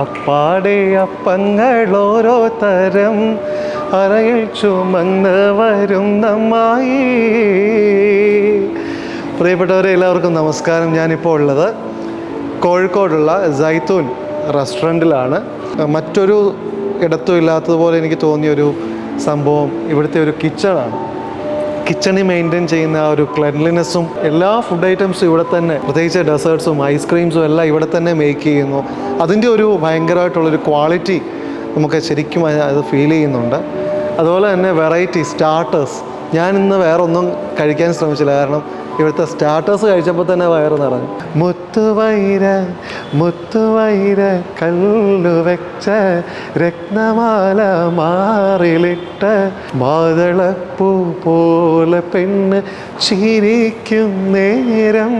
അപ്പാടെ അപ്പങ്ങൾ ഓരോ തരം അറയിൽ ചുമന്ന് വരും നമ്മായി. പ്രിയപ്പെട്ടവരെ എല്ലാവർക്കും നമസ്കാരം. ഞാനിപ്പോൾ ഉള്ളത് കോഴിക്കോടുള്ള സൈത്തൂൻ റെസ്റ്റോറൻറ്റിലാണ്. മറ്റൊരു ഇടത്തും ഇല്ലാത്തതുപോലെ എനിക്ക് തോന്നിയൊരു സംഭവം ഇവിടുത്തെ ഒരു കിച്ചണാണ്. കിച്ചണിൽ മെയിൻറ്റെയിൻ ചെയ്യുന്ന ആ ഒരു ക്ലെൻലിനെസ്സും എല്ലാ ഫുഡ് ഐറ്റംസും ഇവിടെ തന്നെ, പ്രത്യേകിച്ച് ഡെസേർട്ട്സും ഐസ്ക്രീംസും എല്ലാം ഇവിടെ തന്നെ മേക്ക് ചെയ്യുന്നു. അതിൻ്റെ ഒരു ഭയങ്കരമായിട്ടുള്ളൊരു ക്വാളിറ്റി നമുക്ക് ശരിക്കും അത് ഫീൽ ചെയ്യുന്നുണ്ട്. അതുപോലെ തന്നെ വെറൈറ്റി സ്റ്റാർട്ടേഴ്സ്. ഞാനിന്ന് വേറൊന്നും കഴിക്കാൻ ശ്രമിച്ചില്ല, കാരണം ഇവിടുത്തെ സ്റ്റാർട്ടേഴ്സ് കഴിച്ചപ്പോൾ തന്നെ വയറ് നിറഞ്ഞു. മുത്തുവൈര കല്ലു വെച്ച രത്നമാല മാറിലിട്ട് മാതളപ്പൂ പോലെ പെണ്ണ് ചിരിക്കും നേരം.